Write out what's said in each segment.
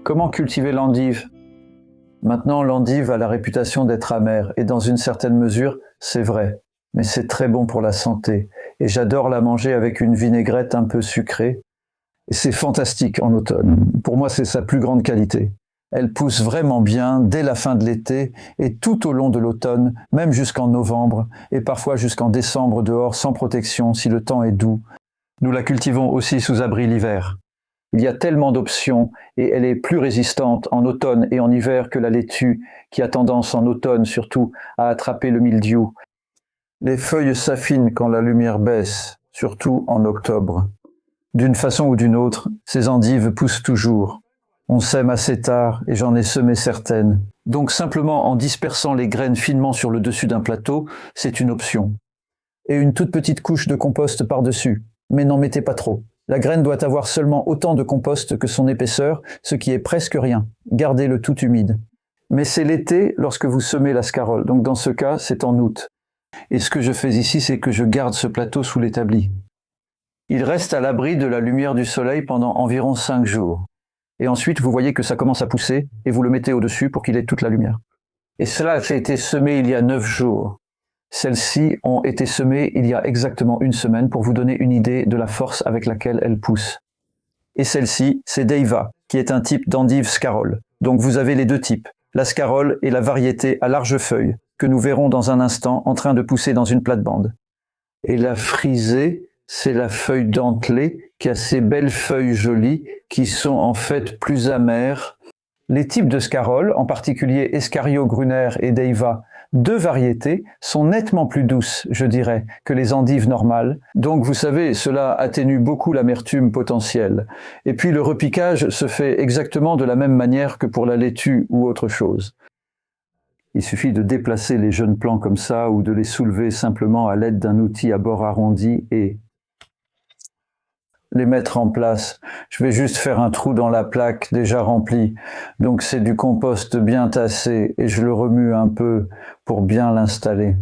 Comment cultiver l'endive? Maintenant, l'endive a la réputation d'être amère, et dans une certaine mesure, c'est vrai. Mais c'est très bon pour la santé, et j'adore la manger avec une vinaigrette un peu sucrée. Et c'est fantastique en automne. Pour moi, c'est sa plus grande qualité. Elle pousse vraiment bien dès la fin de l'été et tout au long de l'automne, même jusqu'en novembre, et parfois jusqu'en décembre dehors sans protection si le temps est doux. Nous la cultivons aussi sous abri l'hiver. Il y a tellement d'options et elle est plus résistante en automne et en hiver que la laitue, qui a tendance en automne surtout à attraper le mildiou. Les feuilles s'affinent quand la lumière baisse, surtout en octobre. D'une façon ou d'une autre, ces endives poussent toujours. On sème assez tard et j'en ai semé certaines. Donc simplement en dispersant les graines finement sur le dessus d'un plateau, c'est une option. Et une toute petite couche de compost par-dessus, mais n'en mettez pas trop. La graine doit avoir seulement autant de compost que son épaisseur, ce qui est presque rien. Gardez le tout humide. Mais c'est l'été lorsque vous semez la scarole, donc dans ce cas, c'est en août. Et ce que je fais ici, c'est que je garde ce plateau sous l'établi. Il reste à l'abri de la lumière du soleil pendant environ 5 jours. Et ensuite, vous voyez que ça commence à pousser, et vous le mettez au-dessus pour qu'il ait toute la lumière. Et cela a été semé il y a 9 jours. Celles-ci ont été semées il y a exactement 1 semaine pour vous donner une idée de la force avec laquelle elles poussent. Et celle-ci, c'est Deiva, qui est un type d'endive scarole. Donc vous avez les deux types, la scarole et la variété à larges feuilles, que nous verrons dans un instant en train de pousser dans une plate-bande. Et la frisée, c'est la feuille dentelée qui a ces belles feuilles jolies qui sont en fait plus amères. Les types de scarole, en particulier Escario Gruner et Deiva, 2 variétés, sont nettement plus douces, je dirais, que les endives normales. Donc vous savez, cela atténue beaucoup l'amertume potentielle. Et puis le repiquage se fait exactement de la même manière que pour la laitue ou autre chose. Il suffit de déplacer les jeunes plants comme ça ou de les soulever simplement à l'aide d'un outil à bord arrondi et les mettre en place. Je vais juste faire un trou dans la plaque déjà remplie. Donc c'est du compost bien tassé et je le remue un peu pour bien l'installer.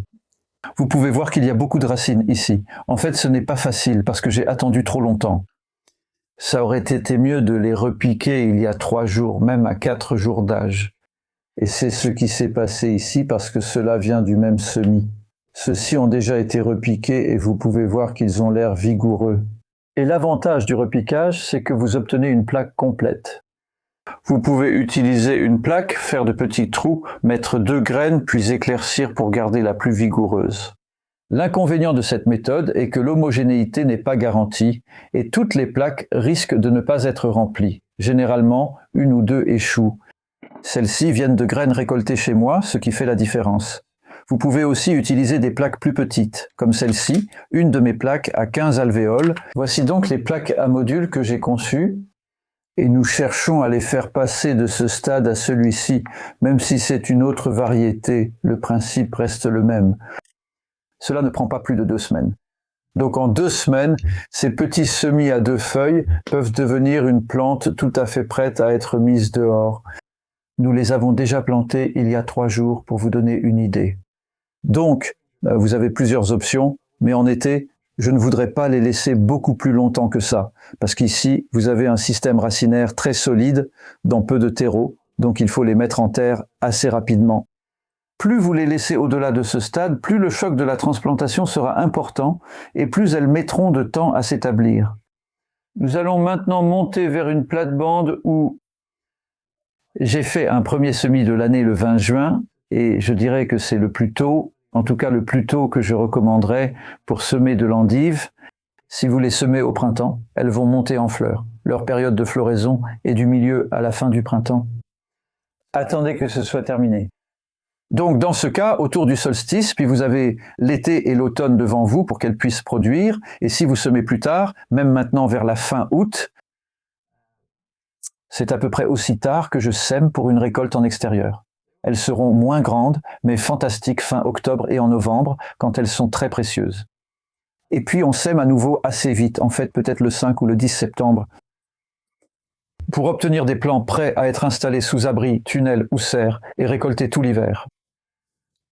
Vous pouvez voir qu'il y a beaucoup de racines ici. En fait, ce n'est pas facile parce que j'ai attendu trop longtemps. Ça aurait été mieux de les repiquer il y a 3 jours, même à 4 jours d'âge. Et c'est ce qui s'est passé ici parce que cela vient du même semis. Ceux-ci ont déjà été repiqués et vous pouvez voir qu'ils ont l'air vigoureux. Et l'avantage du repiquage, c'est que vous obtenez une plaque complète. Vous pouvez utiliser une plaque, faire de petits trous, mettre 2 graines, puis éclaircir pour garder la plus vigoureuse. L'inconvénient de cette méthode est que l'homogénéité n'est pas garantie et toutes les plaques risquent de ne pas être remplies. Généralement, 1 ou 2 échouent. Celles-ci viennent de graines récoltées chez moi, ce qui fait la différence. Vous pouvez aussi utiliser des plaques plus petites, comme celle-ci, une de mes plaques à 15 alvéoles. Voici donc les plaques à modules que j'ai conçues, et nous cherchons à les faire passer de ce stade à celui-ci, même si c'est une autre variété, le principe reste le même. Cela ne prend pas plus de 2 semaines. Donc en 2 semaines, ces petits semis à 2 feuilles peuvent devenir une plante tout à fait prête à être mise dehors. Nous les avons déjà plantés il y a 3 jours pour vous donner une idée. Donc, vous avez plusieurs options, mais en été, je ne voudrais pas les laisser beaucoup plus longtemps que ça, parce qu'ici, vous avez un système racinaire très solide, dans peu de terreau, donc il faut les mettre en terre assez rapidement. Plus vous les laissez au-delà de ce stade, plus le choc de la transplantation sera important, et plus elles mettront de temps à s'établir. Nous allons maintenant monter vers une plate-bande où j'ai fait un premier semis de l'année le 20 juin, et je dirais que c'est le plus tôt, en tout cas le plus tôt que je recommanderais pour semer de l'endive. Si vous les semez au printemps, elles vont monter en fleurs. Leur période de floraison est du milieu à la fin du printemps. Attendez que ce soit terminé. Donc dans ce cas, autour du solstice, puis vous avez l'été et l'automne devant vous pour qu'elles puissent produire, et si vous semez plus tard, même maintenant vers la fin août, c'est à peu près aussi tard que je sème pour une récolte en extérieur. Elles seront moins grandes, mais fantastiques fin octobre et en novembre, quand elles sont très précieuses. Et puis on sème à nouveau assez vite, en fait peut-être le 5 ou le 10 septembre, pour obtenir des plants prêts à être installés sous abri, tunnel ou serre et récoltés tout l'hiver.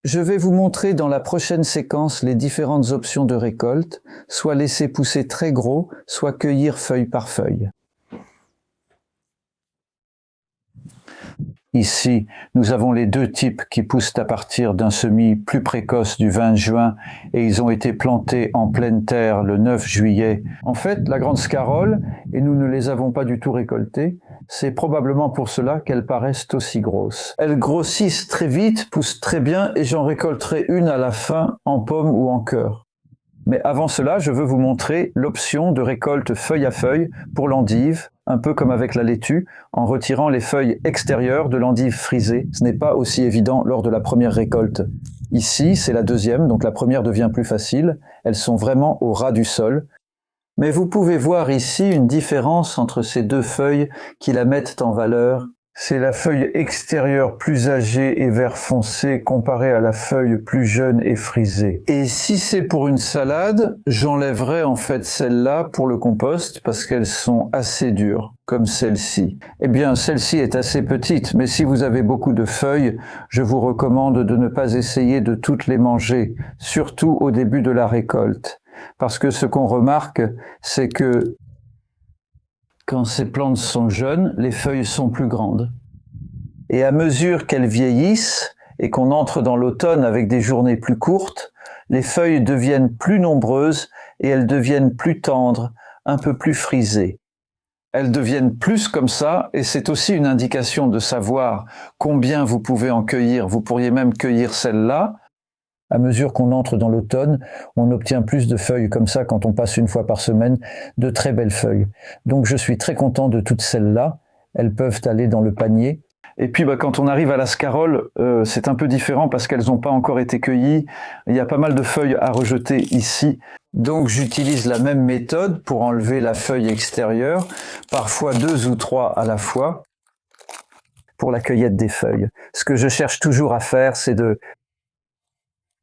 Je vais vous montrer dans la prochaine séquence les différentes options de récolte, soit laisser pousser très gros, soit cueillir feuille par feuille. Ici, nous avons les deux types qui poussent à partir d'un semis plus précoce du 20 juin et ils ont été plantés en pleine terre le 9 juillet. En fait, la grande scarole, et nous ne les avons pas du tout récoltées, c'est probablement pour cela qu'elles paraissent aussi grosses. Elles grossissent très vite, poussent très bien et j'en récolterai une à la fin en pomme ou en cœur. Mais avant cela, je veux vous montrer l'option de récolte feuille à feuille pour l'endive, un peu comme avec la laitue, en retirant les feuilles extérieures de l'endive frisée. Ce n'est pas aussi évident lors de la première récolte. Ici, c'est la deuxième, donc la première devient plus facile. Elles sont vraiment au ras du sol. Mais vous pouvez voir ici une différence entre ces deux feuilles qui la mettent en valeur. C'est la feuille extérieure plus âgée et vert foncé comparée à la feuille plus jeune et frisée. Et si c'est pour une salade, j'enlèverai en fait celle-là pour le compost parce qu'elles sont assez dures, comme celle-ci. Eh bien, celle-ci est assez petite, mais si vous avez beaucoup de feuilles, je vous recommande de ne pas essayer de toutes les manger, surtout au début de la récolte. Parce que ce qu'on remarque, c'est que quand ces plantes sont jeunes, les feuilles sont plus grandes. Et à mesure qu'elles vieillissent et qu'on entre dans l'automne avec des journées plus courtes, les feuilles deviennent plus nombreuses et elles deviennent plus tendres, un peu plus frisées. Elles deviennent plus comme ça et c'est aussi une indication de savoir combien vous pouvez en cueillir. Vous pourriez même cueillir celle-là. À mesure qu'on entre dans l'automne, on obtient plus de feuilles comme ça quand on passe une fois par semaine, de très belles feuilles. Donc je suis très content de toutes celles-là. Elles peuvent aller dans le panier. Et puis quand on arrive à la scarole, c'est un peu différent parce qu'elles n'ont pas encore été cueillies. Il y a pas mal de feuilles à rejeter ici. Donc j'utilise la même méthode pour enlever la feuille extérieure, parfois 2 ou 3 à la fois, pour la cueillette des feuilles. Ce que je cherche toujours à faire, c'est de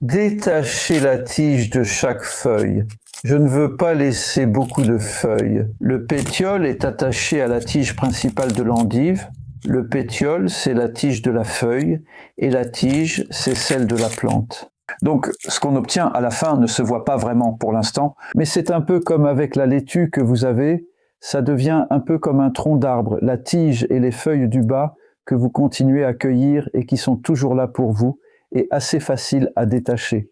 détacher la tige de chaque feuille. Je ne veux pas laisser beaucoup de feuilles. Le pétiole est attaché à la tige principale de l'endive. Le pétiole, c'est la tige de la feuille et la tige, c'est celle de la plante. Donc, ce qu'on obtient à la fin ne se voit pas vraiment pour l'instant, mais c'est un peu comme avec la laitue que vous avez, ça devient un peu comme un tronc d'arbre. La tige et les feuilles du bas que vous continuez à cueillir et qui sont toujours là pour vous, est assez facile à détacher.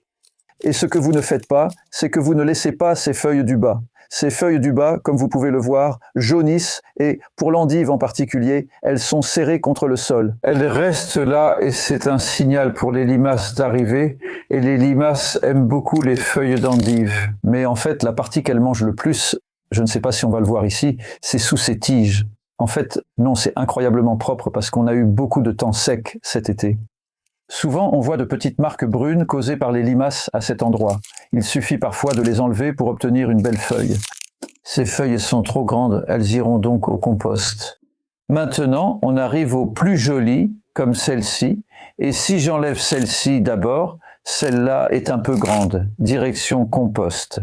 Et ce que vous ne faites pas, c'est que vous ne laissez pas ces feuilles du bas. Ces feuilles du bas, comme vous pouvez le voir, jaunissent et, pour l'endive en particulier, elles sont serrées contre le sol. Elles restent là et c'est un signal pour les limaces d'arriver. Et les limaces aiment beaucoup les feuilles d'endive. Mais en fait, la partie qu'elles mangent le plus, je ne sais pas si on va le voir ici, c'est sous ces tiges. En fait, non, c'est incroyablement propre parce qu'on a eu beaucoup de temps sec cet été. Souvent, on voit de petites marques brunes causées par les limaces à cet endroit. Il suffit parfois de les enlever pour obtenir une belle feuille. Ces feuilles sont trop grandes, elles iront donc au compost. Maintenant, on arrive aux plus jolies, comme celle-ci, et si j'enlève celle-ci d'abord, celle-là est un peu grande, direction compost.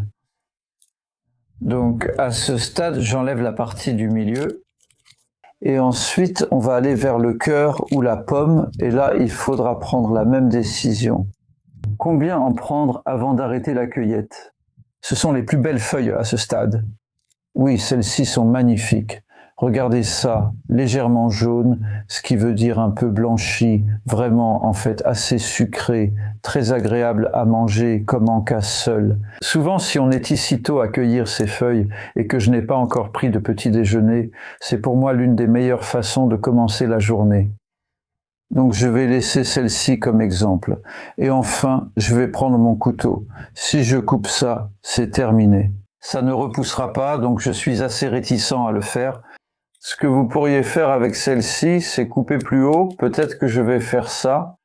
Donc, à ce stade, j'enlève la partie du milieu. Et ensuite, on va aller vers le cœur ou la pomme, et là, il faudra prendre la même décision. Combien en prendre avant d'arrêter la cueillette? Ce sont les plus belles feuilles à ce stade. Oui, celles-ci sont magnifiques. Regardez ça, légèrement jaune, ce qui veut dire un peu blanchi, vraiment en fait assez sucré, très agréable à manger comme en cas seul. Souvent, si on est ici tôt à cueillir ces feuilles et que je n'ai pas encore pris de petit déjeuner, c'est pour moi l'une des meilleures façons de commencer la journée. Donc je vais laisser celle-ci comme exemple. Et enfin, je vais prendre mon couteau. Si je coupe ça, c'est terminé. Ça ne repoussera pas, donc je suis assez réticent à le faire. Ce que vous pourriez faire avec celle-ci, c'est couper plus haut. Peut-être que je vais faire ça.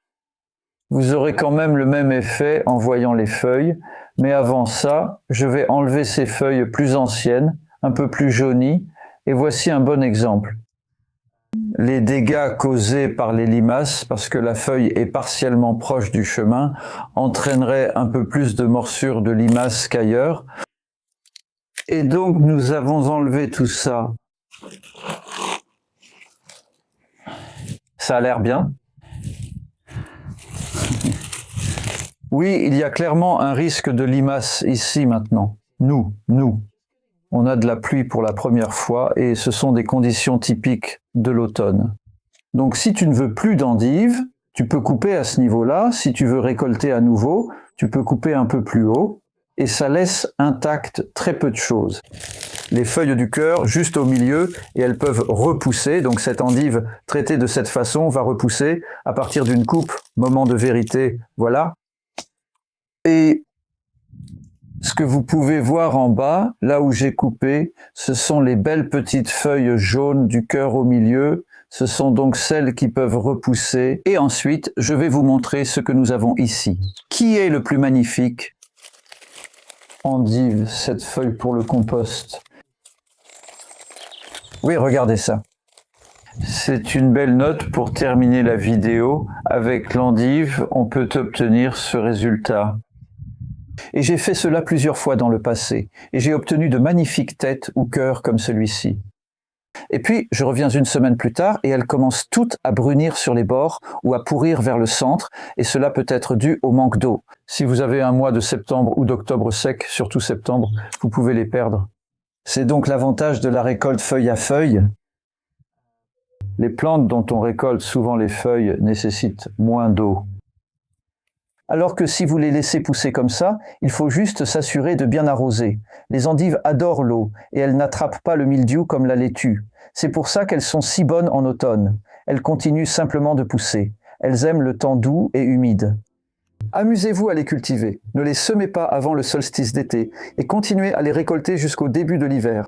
Vous aurez quand même le même effet en voyant les feuilles. Mais avant ça, je vais enlever ces feuilles plus anciennes, un peu plus jaunies. Et voici un bon exemple. Les dégâts causés par les limaces, parce que la feuille est partiellement proche du chemin, entraîneraient un peu plus de morsures de limaces qu'ailleurs. Et donc, nous avons enlevé tout ça. Ça a l'air bien. Oui, il y a clairement un risque de limaces ici maintenant. Nous. On a de la pluie pour la première fois et ce sont des conditions typiques de l'automne. Donc si tu ne veux plus d'endives, tu peux couper à ce niveau-là. Si tu veux récolter à nouveau, tu peux couper un peu plus haut. Et ça laisse intact très peu de choses. Les feuilles du cœur juste au milieu et elles peuvent repousser. Donc cette endive traitée de cette façon va repousser à partir d'une coupe, moment de vérité, voilà. Et ce que vous pouvez voir en bas, là où j'ai coupé, ce sont les belles petites feuilles jaunes du cœur au milieu. Ce sont donc celles qui peuvent repousser. Et ensuite, je vais vous montrer ce que nous avons ici. Qui est le plus magnifique? Endive, cette feuille pour le compost. Oui, regardez ça. C'est une belle note pour terminer la vidéo. Avec l'endive, on peut obtenir ce résultat. Et j'ai fait cela plusieurs fois dans le passé. Et j'ai obtenu de magnifiques têtes ou cœurs comme celui-ci. Et puis, je reviens une semaine plus tard et elles commencent toutes à brunir sur les bords ou à pourrir vers le centre, et cela peut être dû au manque d'eau. Si vous avez un mois de septembre ou d'octobre sec, surtout septembre, vous pouvez les perdre. C'est donc l'avantage de la récolte feuille à feuille. Les plantes dont on récolte souvent les feuilles nécessitent moins d'eau. Alors que si vous les laissez pousser comme ça, il faut juste s'assurer de bien arroser. Les endives adorent l'eau et elles n'attrapent pas le mildiou comme la laitue. C'est pour ça qu'elles sont si bonnes en automne. Elles continuent simplement de pousser. Elles aiment le temps doux et humide. Amusez-vous à les cultiver. Ne les semez pas avant le solstice d'été et continuez à les récolter jusqu'au début de l'hiver.